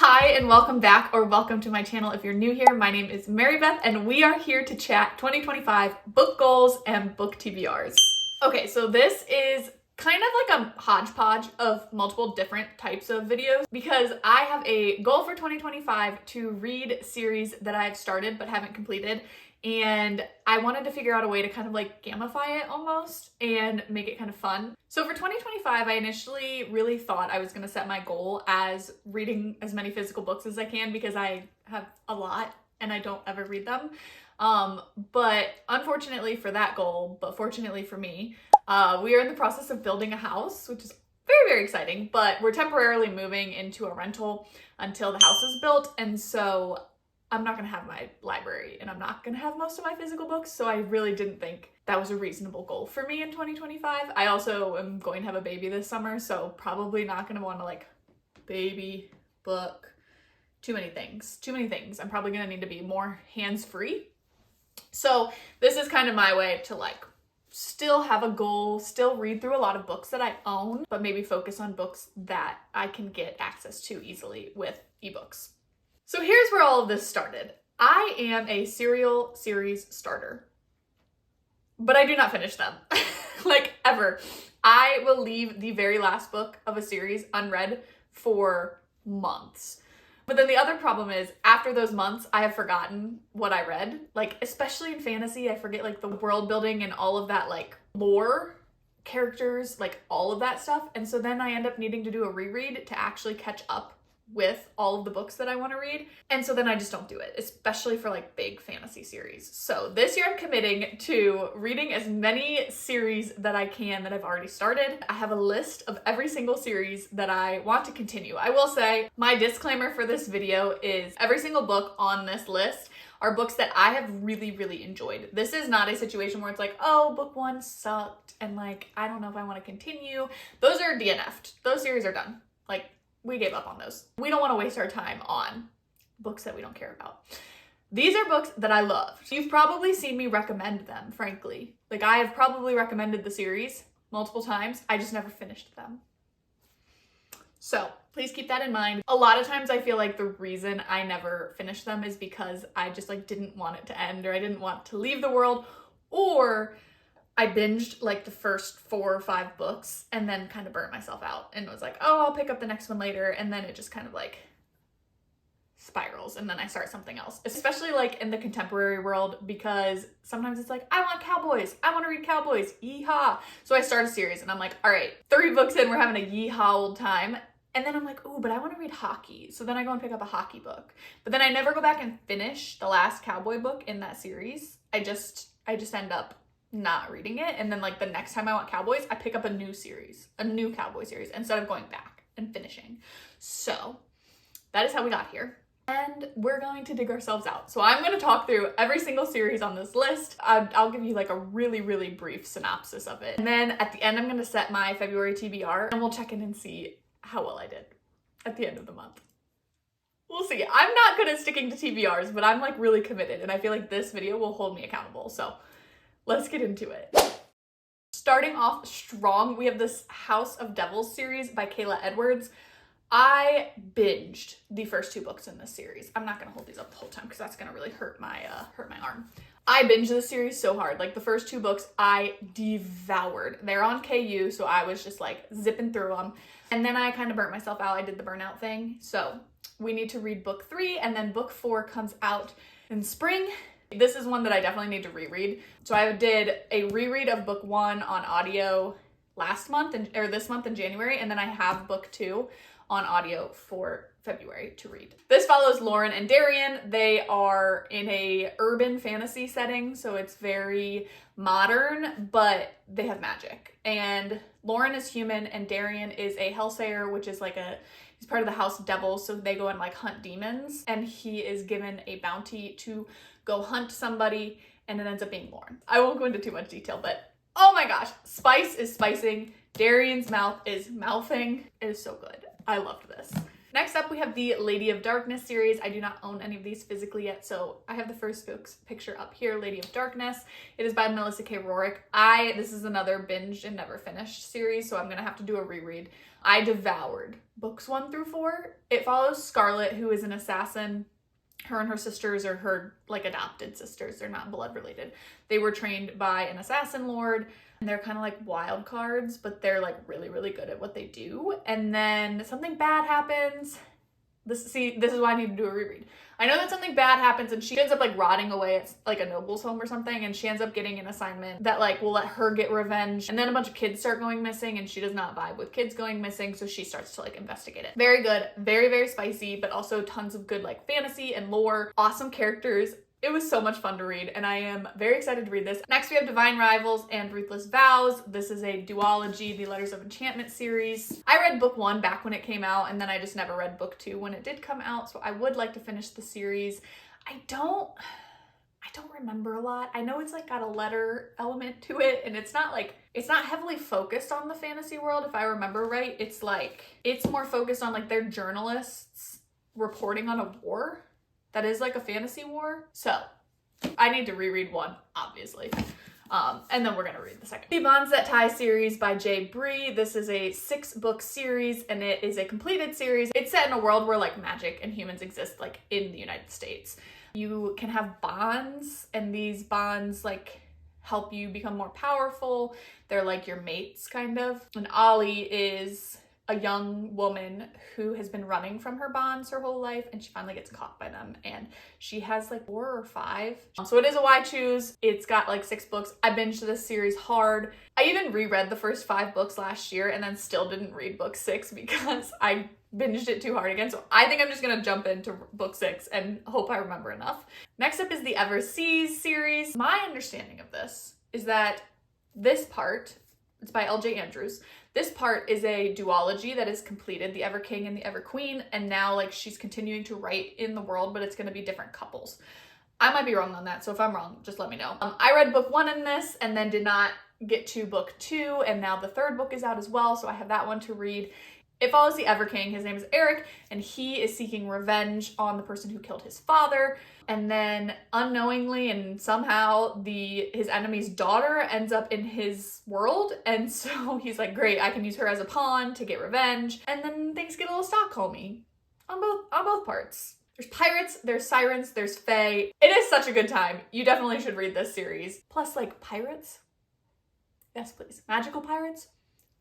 Hi and welcome back, or welcome to my channel if you're new here. My name is Mary Beth and we are here to chat 2025 book goals and book TBRs. Okay, so this is kind of like a hodgepodge of multiple different types of videos because I have a goal for 2025 to read series that I've started but haven't completed, and I wanted to figure out a way to kind of like gamify it almost and make it kind of fun. So for 2025, I initially really thought I was going to set my goal as reading as many physical books as I can because I have a lot and I don't ever read them. But unfortunately for that goal, but fortunately for me, we are in the process of building a house, which is very, very exciting, but we're temporarily moving into a rental until the house is built. And so I'm not gonna have my library and I'm not gonna have most of my physical books. So I really didn't think that was a reasonable goal for me in 2025. I also am going to have a baby this summer, so probably not gonna want to like baby book, too many things. I'm probably gonna need to be more hands-free. So this is kind of my way to like still have a goal, still read through a lot of books that I own, but maybe focus on books that I can get access to easily with ebooks. So here's where all of this started. I am a serial series starter, but I do not finish them, like ever. I will leave the very last book of a series unread for months. But then the other problem is after those months, I have forgotten what I read. Like, especially in fantasy, I forget like the world building and all of that like lore, characters, like all of that stuff. And so then I end up needing to do a reread to actually catch up with all of the books that I want to read. And so then I just don't do it, especially for like big fantasy series. So this year I'm committing to reading as many series that I can that I've already started. I have a list of every single series that I want to continue. I will say my disclaimer for this video is every single book on this list are books that I have really, really enjoyed. This is not a situation where it's like, oh, book one sucked and like, I don't know if I want to continue. Those are DNF'd. Those series are done. Like, we gave up on those. We don't want to waste our time on books that we don't care about. These are books that I love. You've probably seen me recommend them, frankly. Like, I have probably recommended the series multiple times. I just never finished them. So please keep that in mind. A lot of times I feel like the reason I never finished them is because I just like didn't want it to end, or I didn't want to leave the world, or I binged like the first 4 or 5 books and then kind of burnt myself out and was like, oh, I'll pick up the next one later. And then it just kind of like spirals and then I start something else, especially like in the contemporary world, because sometimes it's like, I want cowboys. I want to read cowboys. Yeehaw. So I start a series and I'm like, all right, 3 books in, we're having a yeehaw old time. And then I'm like, ooh, but I want to read hockey. So then I go and pick up a hockey book. But then I never go back and finish the last cowboy book in that series. I just end up not reading it, and then like the next time I want cowboys, I pick up a new cowboy series instead of going back and finishing. So that is how we got here, and we're going to dig ourselves out. So I'm going to talk through every single series on this list. I'll give you like a really, really brief synopsis of it, and then at the end I'm going to set my February TBR and we'll check in and see how well I did at the end of the month. We'll see. I'm not good at sticking to TBRs, but I'm like really committed, and I feel like this video will hold me accountable. So let's get into it. Starting off strong, we have this House of Devils series by Kayla Edwards. I binged the first 2 books in this series. I'm not gonna hold these up the whole time because that's gonna really hurt my arm. I binged this series so hard. Like the first 2 books I devoured. They're on KU, so I was just like zipping through them. And then I kind of burnt myself out. I did the burnout thing. So we need to read book 3, and then book 4 comes out in spring. This is one that I definitely need to reread. So I did a reread of book 1 on audio last month, or this month in January, and then I have book 2 on audio for February to read. This follows Lauren and Darian. They are in a urban fantasy setting, so it's very modern, but they have magic. And Lauren is human and Darian is a hellsayer, which is like he's part of the House of Devils, so they go and like hunt demons, and he is given a bounty to go hunt somebody, and it ends up being Lauren. I won't go into too much detail, but oh my gosh, spice is spicing. Darian's mouth is mouthing. It is so good. I loved this. Next up, we have the Lady of Darkness series. I do not own any of these physically yet, so I have the first book's picture up here, Lady of Darkness. It is by Melissa K. Rorick. This is another binged and never finished series, so I'm gonna have to do a reread. I devoured books 1 through 4. It follows Scarlet, who is an assassin. Her and her sisters are her like adopted sisters. They're not blood related. They were trained by an assassin lord, and they're kind of like wild cards, but they're like really, really good at what they do. And then something bad happens. This is why I need to do a reread. I know that something bad happens and she ends up like rotting away at like a noble's home or something, and she ends up getting an assignment that like will let her get revenge. And then a bunch of kids start going missing, and she does not vibe with kids going missing, so she starts to like investigate it. Very good, very, very spicy, but also tons of good like fantasy and lore, awesome characters. It was so much fun to read, and I am very excited to read this. Next, we have Divine Rivals and Ruthless Vows. This is a duology, the Letters of Enchantment series. I read book 1 back when it came out, and then I just never read book 2 when it did come out, so I would like to finish the series. I don't remember a lot. I know it's like got a letter element to it, and it's not heavily focused on the fantasy world, if I remember right. It's more focused on like their journalists reporting on a war that is like a fantasy war. So I need to reread 1, obviously. And then we're gonna read the second. The Bonds That Tie series by Jay Bree. This is a 6-book series, and it is a completed series. It's set in a world where like magic and humans exist like in the United States. You can have bonds, and these bonds like help you become more powerful. They're like your mates kind of. And Ollie is a young woman who has been running from her bonds her whole life, and she finally gets caught by them, and she has like 4 or 5. So it is a why choose. It's got like 6 books. I binged this series hard. I even reread the first 5 books last year and then still didn't read book 6 because I binged it too hard again. So I think I'm just gonna jump into book 6 and hope I remember enough. Next up is the Ever Seas series. My understanding of this is that this part, it's by L.J. Andrews. This part is a duology that is completed, the Ever King and the Ever Queen, and now like she's continuing to write in the world, but it's going to be different couples. I might be wrong on that, so if I'm wrong, just let me know. I read book 1 in this and then did not get to book 2, and now the 3rd book is out as well, so I have that one to read. It follows the Ever King. His name is Eric, and he is seeking revenge on the person who killed his father. And then unknowingly and somehow his enemy's daughter ends up in his world. And so he's like, great, I can use her as a pawn to get revenge. And then things get a little Stockholmy on both parts. There's pirates, there's sirens, there's fae. It is such a good time. You definitely should read this series. Plus like pirates? Yes, please. Magical pirates?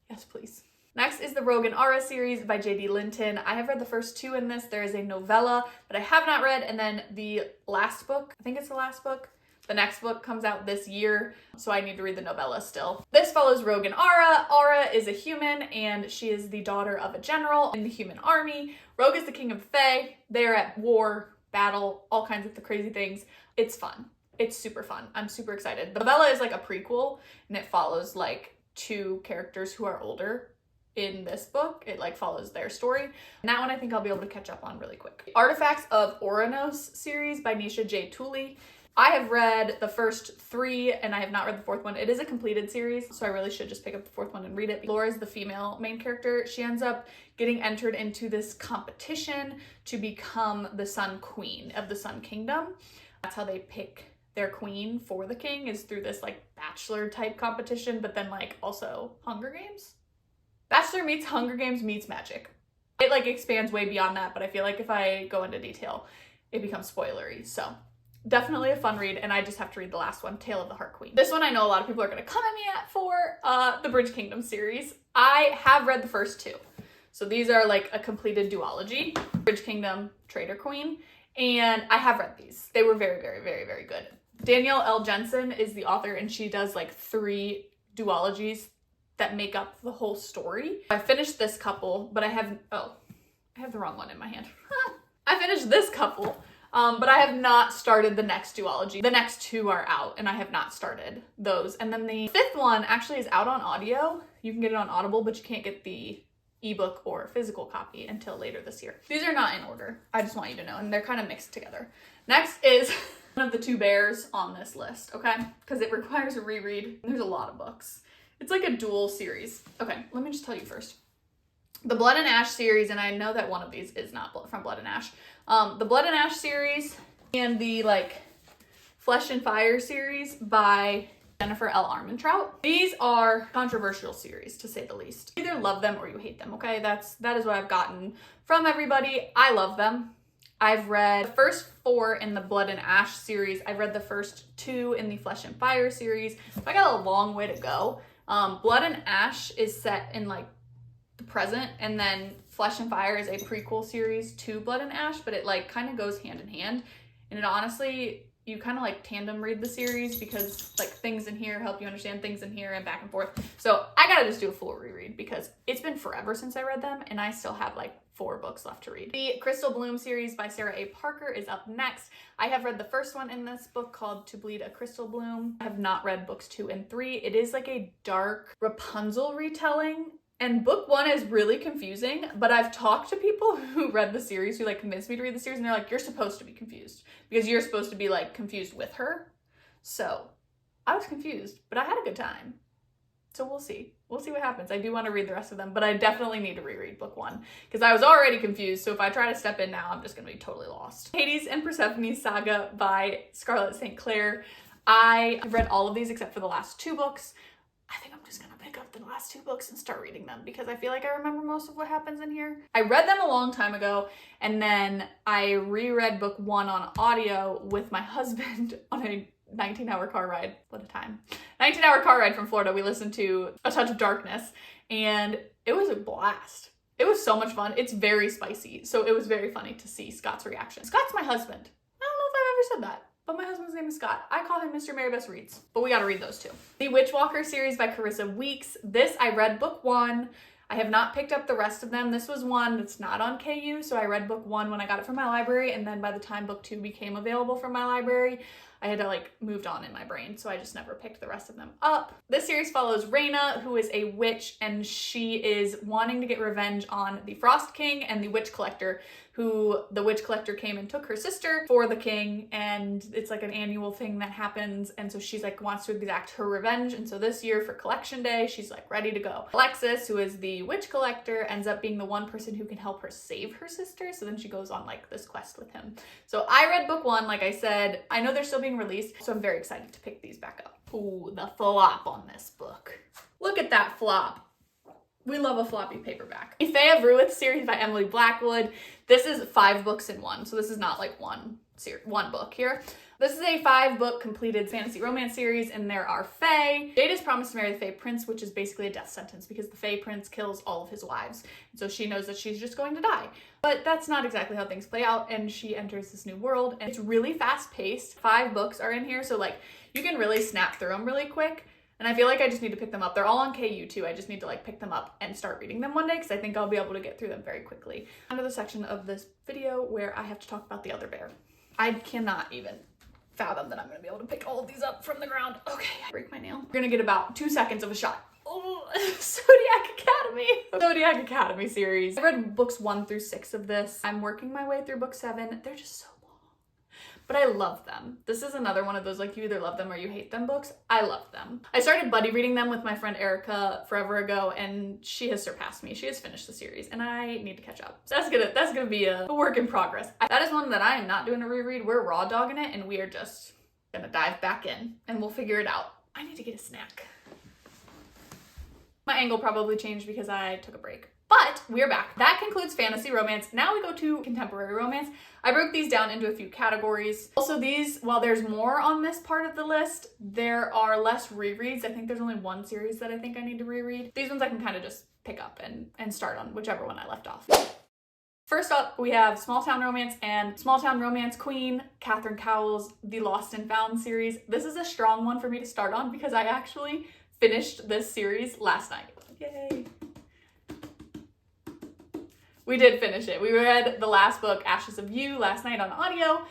Yes, please. Next is the Rogue and Aura series by J.D. Linton. I have read the first 2 in this. There is a novella that I have not read, and then the last book, I think it's the last book. The next book comes out this year, so I need to read the novella still. This follows Rogue and Aura. Aura is a human, and she is the daughter of a general in the human army. Rogue is the king of the Fae. They're at war, battle, all kinds of the crazy things. It's fun. It's super fun. I'm super excited. The novella is like a prequel, and it follows like 2 characters who are older. In this book, it like follows their story. And that one I think I'll be able to catch up on really quick. Artifacts of Oranos series by Nisha J. Tooley. I have read the first 3 and I have not read the 4th one. It is a completed series, so I really should just pick up the 4th one and read it. Laura is the female main character. She ends up getting entered into this competition to become the Sun Queen of the Sun Kingdom. That's how they pick their queen for the king, is through this like bachelor type competition, but then like also Hunger Games. Bachelor meets Hunger Games meets magic. It like expands way beyond that, but I feel like if I go into detail, it becomes spoilery. So definitely a fun read, and I just have to read the last one, Tale of the Heart Queen. This one I know a lot of people are gonna come at me for, the Bridge Kingdom series. I have read the first 2. So these are like a completed duology, Bridge Kingdom, Traitor Queen, and I have read these. They were very, very, very, very good. Danielle L. Jensen is the author, and she does like 3 duologies that make up the whole story. I finished this couple, but I have the wrong one in my hand. I finished this couple, but I have not started the next duology. The next 2 are out, and I have not started those. And then the 5th one actually is out on audio. You can get it on Audible, but you can't get the ebook or physical copy until later this year. These are not in order. I just want you to know, and they're kind of mixed together. Next is one of the 2 bears on this list, okay? Because it requires a reread. There's a lot of books. It's like a dual series. Okay, let me just tell you first. The Blood and Ash series, and I know that one of these is not from Blood and Ash. The Blood and Ash series and the like Flesh and Fire series by Jennifer L. Armentrout. These are controversial series, to say the least. You either love them or you hate them, okay? That is what I've gotten from everybody. I love them. I've read the first 4 in the Blood and Ash series. I've read the first 2 in the Flesh and Fire series. So I got a long way to go. Blood and Ash is set in like the present, and then Flesh and Fire is a prequel series to Blood and Ash, but it like kind of goes hand in hand. And it honestly, you kind of like tandem read the series because like things in here help you understand things in here and back and forth. So I gotta just do a full reread because it's been forever since I read them and I still have like 4 books left to read. The Crystal Bloom series by Sarah A. Parker is up next. I have read the first one in this book called To Bleed a Crystal Bloom. I have not read books 2 and 3. It is like a dark Rapunzel retelling. And book 1 is really confusing, but I've talked to people who read the series, who like convinced me to read the series, and they're like, you're supposed to be confused because you're supposed to be like confused with her. So I was confused, but I had a good time. So we'll see. We'll see what happens. I do want to read the rest of them, but I definitely need to reread book 1 because I was already confused. So if I try to step in now, I'm just going to be totally lost. Hades and Persephone Saga by Scarlett St. Clair. I have read all of these except for the last 2 books. I think I'm just gonna pick up the last 2 books and start reading them because I feel like I remember most of what happens in here. I read them a long time ago, and then I reread book 1 on audio with my husband on a 19-hour car ride. What a time. 19-hour car ride from Florida. We listened to A Touch of Darkness, and it was a blast. It was so much fun. It's very spicy, so it was very funny to see Scott's reaction. Scott's my husband. I don't know if I've ever said that, but my husband's name is Scott. I call him Mr. Marybeth Reads, but we gotta read those too. The Witchwalker series by Carissa Weeks. This, I read book 1. I have not picked up the rest of them. This was one that's not on KU, so I read book 1 when I got it from my library, and then by the time book 2 became available from my library, I had to like moved on in my brain, so I just never picked the rest of them up. This series follows Raina, who is a witch, and she is wanting to get revenge on the Frost King and the Witch Collector, who the Witch Collector came and took her sister for the king, and it's like an annual thing that happens, and so she's like wants to exact her revenge, and so this year for Collection Day, she's like ready to go. Alexis, who is the Witch Collector, ends up being the one person who can help her save her sister, so then she goes on like this quest with him. So I read book 1, like I said. I know they're still being released, so I'm very excited to pick these back up. Ooh, the flop on this book. Look at that flop. We love a floppy paperback. The Fae of Ruith series by Emily Blackwood. This is 5 books in one, so this is not like one book here. This is a 5-book completed fantasy romance series, and there are Fae. Jade is promised to marry the Fae Prince, which is basically a death sentence because the Fae Prince kills all of his wives. And so she knows that she's just going to die. But that's not exactly how things play out, and she enters this new world, and it's really fast-paced. 5 books are in here, so like you can really snap through them really quick. And I feel like I just need to pick them up. They're all on KU too. I just need to like pick them up and start reading them one day because I think I'll be able to get through them very quickly. Under the section of this video where I have to talk about the other bear. I cannot even fathom that I'm gonna be able to pick all of these up from the ground. Okay, I break my nail. We're gonna get about 2 seconds of a shot. Oh, Zodiac Academy. Zodiac Academy series. I read books 1 through 6 of this. I'm working my way through book 7. They're just so long, but I love them. This is another one of those like you either love them or you hate them books. I love them. I started buddy reading them with my friend Erica forever ago, and she has surpassed me. She has finished the series, and I need to catch up. So that's gonna be a work in progress. That is one that I am not doing a reread. We're raw dogging it, and we are just gonna dive back in, and we'll figure it out. I need to get a snack. My angle probably changed because I took a break. But we're back. That concludes fantasy romance. Now we go to contemporary romance. I broke these down into a few categories. Also these, while there's more on this part of the list, there are less rereads. I think there's only 1 series that I think I need to reread. These ones I can kind of just pick up and start on whichever one I left off. First up, we have Small Town Romance and Small Town Romance Queen, Catherine Cowell's The Lost and Found series. This is a strong one for me to start on because I actually finished this series last night. Yay. We did finish it. We read the last book, Ashes of You, last night on audio.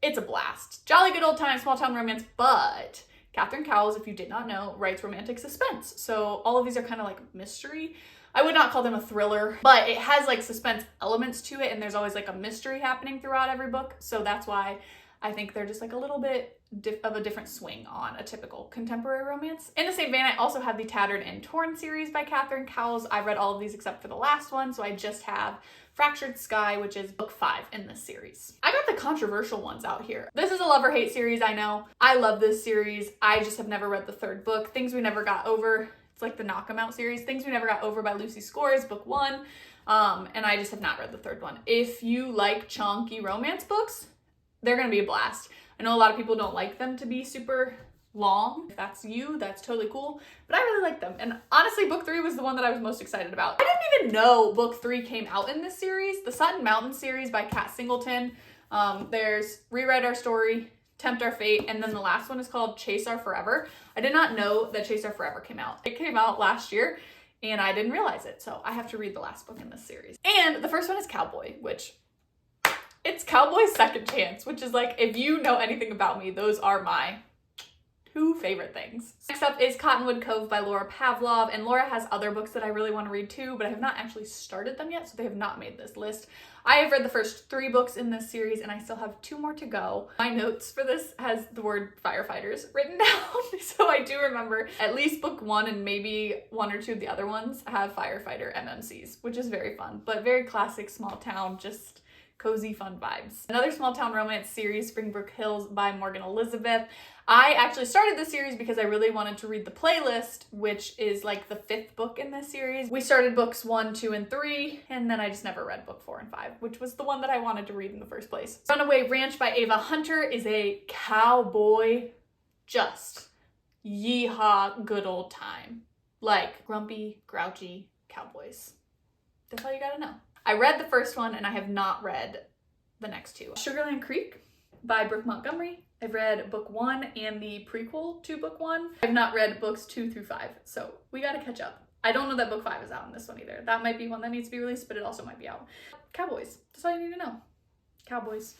It's a blast. Jolly good old time, small town romance, but Catherine Cowles, if you did not know, writes romantic suspense. So all of these are kind of like mystery. I would not call them a thriller, but it has like suspense elements to it, and there's always like a mystery happening throughout every book. So that's why I think they're just like a little bit of a different swing on a typical contemporary romance. In the same vein, I also have the Tattered and Torn series by Catherine Cowles. I've read all of these except for the last one, so I just have Fractured Sky, which is book 5 in this series. I got the controversial ones out here. This is a love or hate series, I know. I love this series. I just have never read the 3rd book, Things We Never Got Over. It's like the Knock 'Em Out series. Things We Never Got Over by Lucy Scores, book 1. And I just have not read the 3rd one. If you like chunky romance books, they're gonna be a blast. I know a lot of people don't like them to be super long. If that's you, that's totally cool. But I really like them. And honestly, book 3 was the one that I was most excited about. I didn't even know book 3 came out in this series. The Sutton Mountain series by Kat Singleton. There's Rewrite Our Story, Tempt Our Fate, and then the last one is called Chase Our Forever. I did not know that Chase Our Forever came out. It came out last year and I didn't realize it. So I have to read the last book in this series. And the first one is Cowboy, which it's Cowboy's second chance, which is like, if you know anything about me, those are my 2 favorite things. Next up is Cottonwood Cove by Laura Pavlov, and Laura has other books that I really want to read too, but I have not actually started them yet, so they have not made this list. I have read the first 3 books in this series, and I still have 2 more to go. My notes for this has the word firefighters written down, so I do remember at least book 1 and maybe 1 or 2 of the other ones have firefighter MMCs, which is very fun, but very classic small town, just cozy, fun vibes. Another small town romance series, Springbrook Hills by Morgan Elizabeth. I actually started this series because I really wanted to read the playlist, which is like the 5th book in this series. We started books 1, 2, and 3, and then I just never read book 4 and 5, which was the one that I wanted to read in the first place. Runaway Ranch by Ava Hunter is a cowboy, just yeehaw good old time. Like grumpy, grouchy cowboys. That's all you gotta know. I read the first one and I have not read the next 2. Sugarland Creek by Brooke Montgomery. I've read book 1 and the prequel to book 1. I've not read books 2 through 5, so we gotta catch up. I don't know that book 5 is out in this one either. That might be one that needs to be released, but it also might be out. Cowboys. That's all you need to know. Cowboys.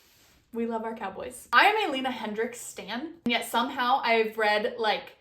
We love our cowboys. I am a Lena Hendricks stan, and yet somehow I've read like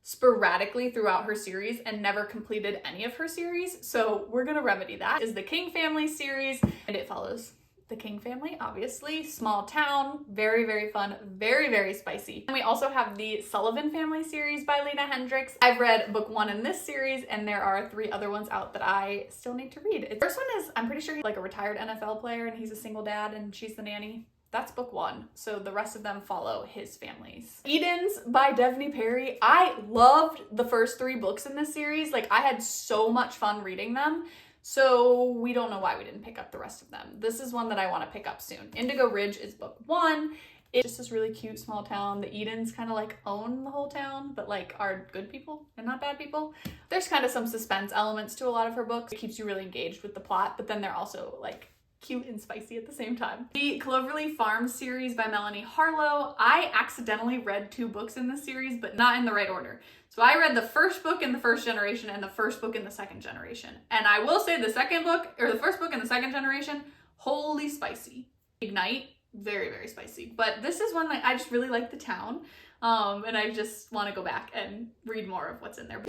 sporadically throughout her series and never completed any of her series, so we're gonna remedy that. Is the King Family series, and it follows the King family, obviously. Small town, very, very fun, very, very spicy. And we also have the Sullivan Family series by Lena Hendricks. I've read book 1 in this series, and there are 3 other ones out that I still need to read. The first one is, I'm pretty sure he's like a retired NFL player and he's a single dad and she's the nanny. That's book 1, so the rest of them follow his families. Edens by Devney Perry. I loved the first 3 books in this series. Like, I had so much fun reading them, so we don't know why we didn't pick up the rest of them. This is one that I want to pick up soon. Indigo Ridge is book 1. It's just this really cute small town. The Edens kind of like own the whole town, but like are good people and not bad people. There's kind of some suspense elements to a lot of her books. It keeps you really engaged with the plot, but then they're also like cute and spicy at the same time. The Cloverleaf Farm series by Melanie Harlow. I accidentally read 2 books in this series, but not in the right order. So I read the first book in the first generation and the first book in the second generation. And I will say the second book, or the first book in the second generation, holy spicy. Ignite, very, very spicy. But this is one that I just really like the town. And I just want to go back and read more of what's in there.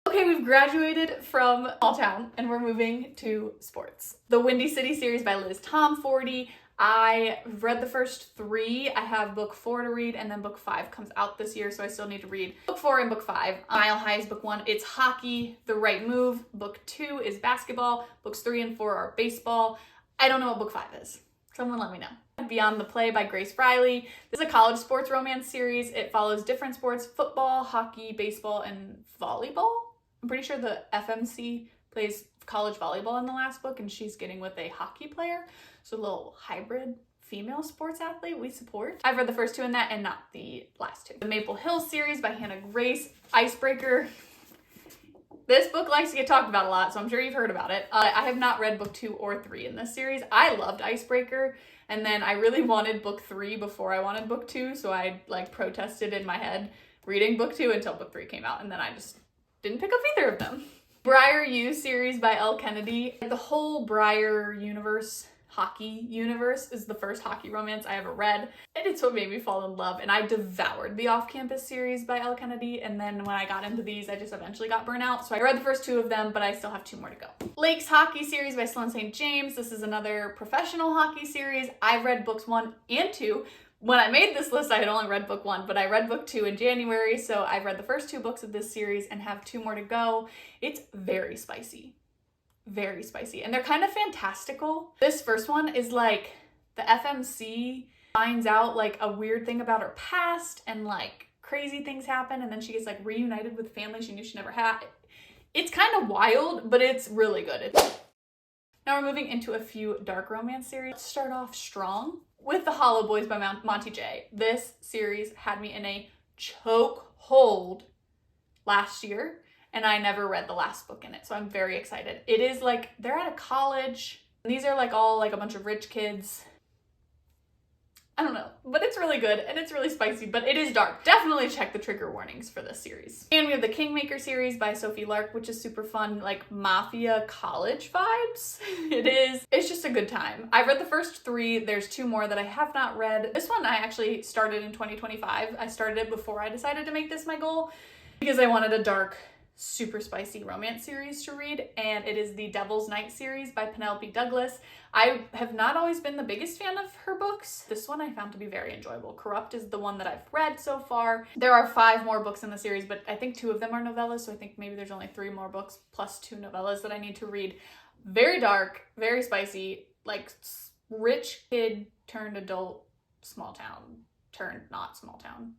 Okay, we've graduated from small town and we're moving to sports. The Windy City series by Liz Tomforty. I read the first 3. I have book 4 to read, and then book 5 comes out this year, so I still need to read book 4 and book 5. Mile High is book 1. It's hockey, The Right Move. Book 2 is basketball. Books 3 and 4 are baseball. I don't know what book 5 is. Someone let me know. Beyond the Play by Grace Riley. This is a college sports romance series. It follows different sports: football, hockey, baseball, and volleyball. I'm pretty sure the FMC plays college volleyball in the last book, and she's getting with a hockey player. So a little hybrid female sports athlete we support. I've read the first 2 in that and not the last 2. The Maple Hill series by Hannah Grace. Icebreaker. This book likes to get talked about a lot, so I'm sure you've heard about it. I have not read book 2 or 3 in this series. I loved Icebreaker, and then I really wanted book 3 before I wanted book 2, so I like protested in my head reading book 2 until book 3 came out, and then I just didn't pick up either of them. Briar U series by Elle Kennedy. The whole Briar universe, hockey universe, is the first hockey romance I ever read, and it's what made me fall in love. And I devoured the Off-Campus series by Elle Kennedy, and then when I got into these, I just eventually got burnt out. So I read the first 2 of them, but I still have 2 more to go. Lakes Hockey series by Sloane St. James. This is another professional hockey series. I've read books 1 and 2. When I made this list, I had only read book 1, but I read book 2 in January, so I've read the first 2 books of this series and have 2 more to go. It's very spicy. Very spicy. And they're kind of fantastical. This first one is like the FMC finds out like a weird thing about her past and like crazy things happen, and then she gets like reunited with family she knew she never had. It's kind of wild, but it's really good. Now we're moving into a few dark romance series. Let's start off strong with The Hollow Boys by Monty J. This series had me in a chokehold last year, and I never read the last book in it, so I'm very excited. It is like, they're at a college. These are like all like a bunch of rich kids. I don't know, but it's really good and it's really spicy, but it is dark. Definitely check the trigger warnings for this series. And we have the Kingmaker series by Sophie Lark, which is super fun, like mafia college vibes. It's just a good time. I've read the first 3. There's 2 more that I have not read. This one I actually started in 2025. I started it before I decided to make this my goal because I wanted a dark, super spicy romance series to read, and it is the Devil's Night series by Penelope Douglas. I have not always been the biggest fan of her books. This one I found to be very enjoyable. Corrupt is the one that I've read so far. There are 5 more books in the series, but I think 2 of them are novellas, so I think maybe there's only 3 more books plus 2 novellas that I need to read. Very dark, very spicy, like rich kid turned adult, small town turned not small town.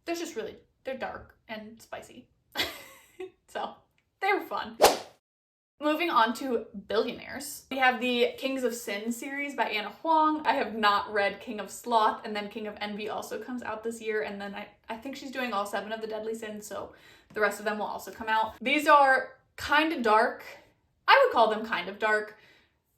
They're dark and spicy. So they were fun. Moving on to Billionaires. We have the Kings of Sin series by Anna Huang. I have not read King of Sloth, and then King of Envy also comes out this year, and then I think she's doing all 7 of the Deadly Sins, so the rest of them will also come out. These are kind of dark. I would call them kind of dark.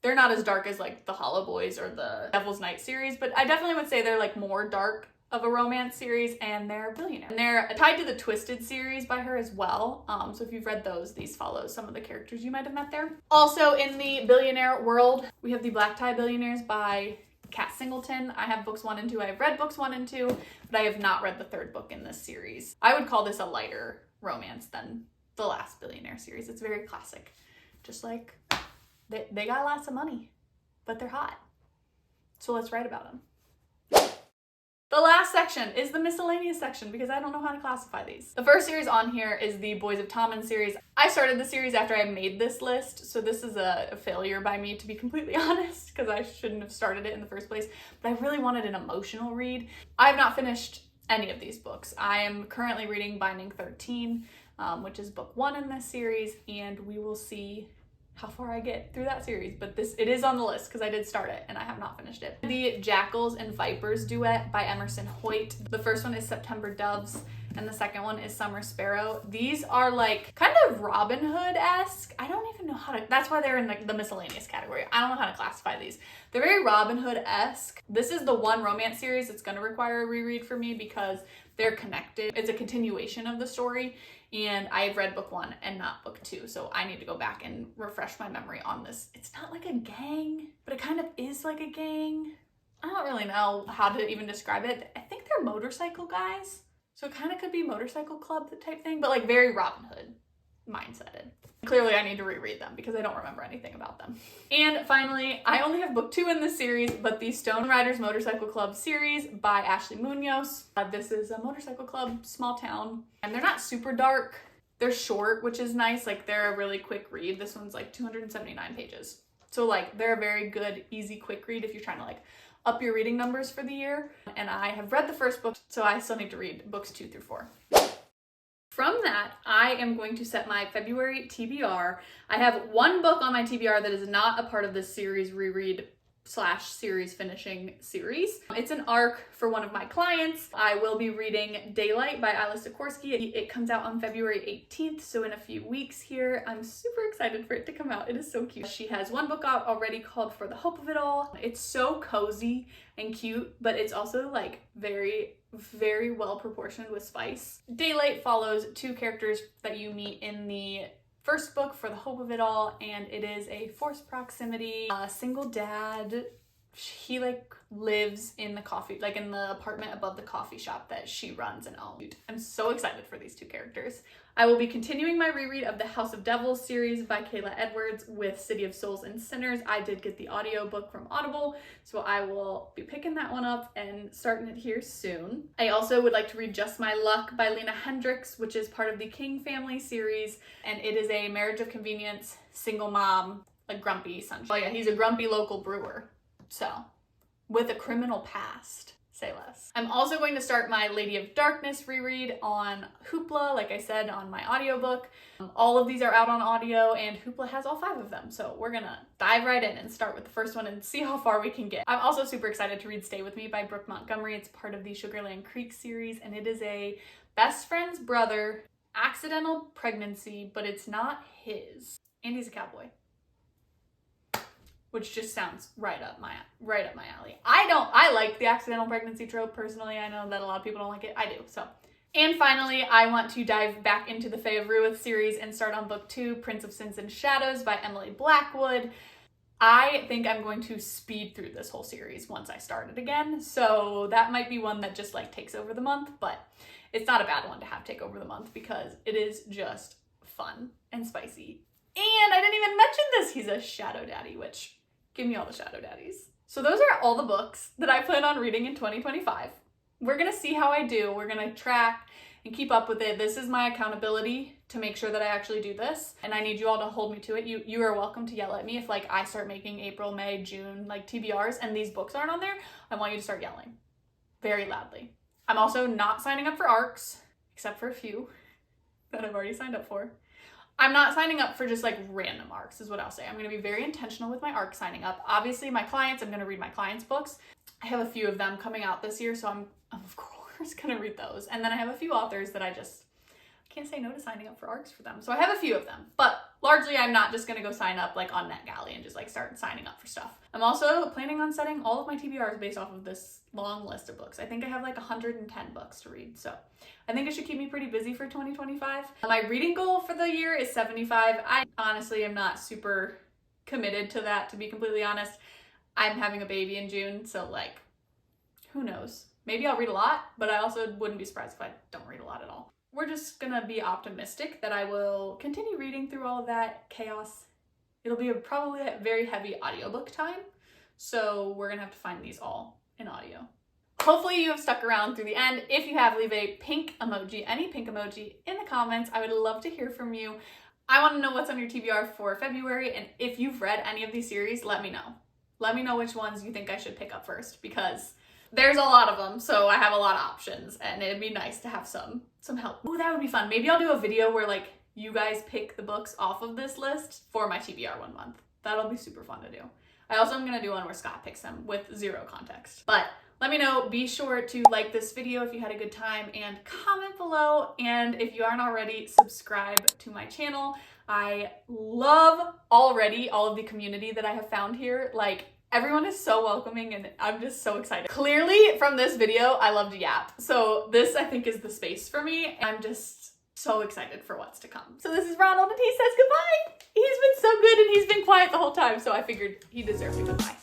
They're not as dark as like the Hollow Boys or the Devil's Night series, but I definitely would say they're like more dark of a romance series, and they're Billionaire. And they're tied to the Twisted series by her as well. So if you've read those, these follow some of the characters you might have met there. Also in the Billionaire world, we have the Black Tie Billionaires by Kat Singleton. I have books 1 and 2. I have read books 1 and 2, but I have not read the 3rd book in this series. I would call this a lighter romance than the last Billionaire series. It's very classic. Just like, they got lots of money, but they're hot. So let's write about them. The last section is the miscellaneous section because I don't know how to classify these. The first series on here is the Boys of Tommen series. I started the series after I made this list, so this is a failure by me, to be completely honest, because I shouldn't have started it in the first place, but I really wanted an emotional read. I have not finished any of these books. I am currently reading Binding 13, which is book 1 in this series, and we will see how far I get through that series, but it is on the list because I did start it and I have not finished it. The Jackals and Vipers duet by Emerson Hoyt. The first one is September Doves and the second one is Summer Sparrow. These are like kind of Robin Hood-esque. I don't even know how to, that's why they're in the miscellaneous category. I don't know how to classify these. They're very Robin Hood-esque. This is the one romance series that's going to require a reread for me because they're connected. It's a continuation of the story, and I've read book 1 and not book 2, so I need to go back and refresh my memory on this. It's not like a gang, but it kind of is like a gang. I don't really know how to even describe it. I think they're motorcycle guys, so it kind of could be motorcycle club type thing, but like very Robin Hood mindseted. Clearly I need to reread them because I don't remember anything about them. And finally, I only have book 2 in this series, but the Stone Riders Motorcycle Club series by Ashley Munoz. This is a motorcycle club, small town, and they're not super dark. They're short, which is nice. Like, they're a really quick read. This one's like 279 pages. So like, they're a very good, easy, quick read if you're trying to like up your reading numbers for the year. And I have read the first book, so I still need to read books 2 through 4. From that, I am going to set my February TBR. I have one book on my TBR that is not a part of this series reread / series finishing series. It's an arc for one of my clients. I will be reading Daylight by Isla Sikorsky. It comes out on February 18th, so in a few weeks here. I'm super excited for it to come out. It is so cute. She has one book out already called For the Hope of It All. It's so cozy and cute, but it's also like very well proportioned with spice. Daylight follows 2 characters that you meet in the first book, For the Hope of It All, and it is a forced proximity, single dad he like lives in the coffee, like in the apartment above the coffee shop that she runs and owns. I'm so excited for these two characters. I will be continuing my reread of the House of Devils series by Kayla Edwards with City of Souls and Sinners. I did get the audiobook from Audible, so I will be picking that one up and starting it here soon. I also would like to read Just My Luck by Lena Hendricks, which is part of the King family series, and it is a marriage of convenience, single mom, like grumpy son. Oh yeah, he's a grumpy local brewer, so with a criminal past. Say less. I'm also going to start my Lady of Darkness reread on Hoopla, like I said, on my audiobook. All of these are out on audio, and Hoopla has all 5 of them, so we're gonna dive right in and start with the first one and see how far we can get. I'm also super excited to read Stay With Me by Brooke Montgomery. It's part of the Sugarland Creek series, and it is a best friend's brother, accidental pregnancy, but it's not his. And he's a cowboy. Which just sounds right up my alley. I like the accidental pregnancy trope personally. I know that a lot of people don't like it. I do, so. And finally, I want to dive back into the Fae of Ruith series and start on book 2, Prince of Sins and Shadows by Emily Blackwood. I think I'm going to speed through this whole series once I start it again, so that might be one that just like takes over the month, but it's not a bad one to have take over the month because it is just fun and spicy. And I didn't even mention this, he's a shadow daddy, which give me all the shadow daddies. So those are all the books that I plan on reading in 2025. We're gonna see how I do. We're gonna track and keep up with it. This is my accountability to make sure that I actually do this. And I need you all to hold me to it. You are welcome to yell at me if like I start making April, May, June, like TBRs and these books aren't on there. I want you to start yelling very loudly. I'm also not signing up for ARCs, except for a few that I've already signed up for. I'm not signing up for just like random ARCs is what I'll say. I'm going to be very intentional with my ARC signing up. Obviously my clients, I'm going to read my clients' books. I have a few of them coming out this year, so I'm of course going to read those. And then I have a few authors that I just can't say no to signing up for ARCs for them. So I have a few of them, but largely I'm not just going to go sign up like on NetGalley and just like start signing up for stuff. I'm also planning on setting all of my TBRs based off of this long list of books. I think I have like 110 books to read, so I think it should keep me pretty busy for 2025. My reading goal for the year is 75. I honestly am not super committed to that, to be completely honest. I'm having a baby in June, so like, who knows? Maybe I'll read a lot, but I also wouldn't be surprised if I don't read a lot at all. We're just gonna be optimistic that I will continue reading through all of that chaos. It'll be probably a very heavy audiobook time, so we're gonna have to find these all in audio. Hopefully you have stuck around through the end. If you have, leave a pink emoji, any pink emoji in the comments. I would love to hear from you. I want to know what's on your TBR for February, and if you've read any of these series, let me know. Let me know which ones you think I should pick up first, because there's a lot of them, so I have a lot of options, and it'd be nice to have some help. Ooh, that would be fun. Maybe I'll do a video where like you guys pick the books off of this list for my TBR 1 month. That'll be super fun to do. I also am gonna do one where Scott picks them with 0 context. But let me know, be sure to like this video if you had a good time and comment below. And if you aren't already, subscribe to my channel. I love already all of the community that I have found here. Like, everyone is so welcoming and I'm just so excited. Clearly from this video, I love to yap. So this I think is the space for me. I'm just so excited for what's to come. So this is Ronald and he says goodbye. He's been so good and he's been quiet the whole time. So I figured he deserved a goodbye.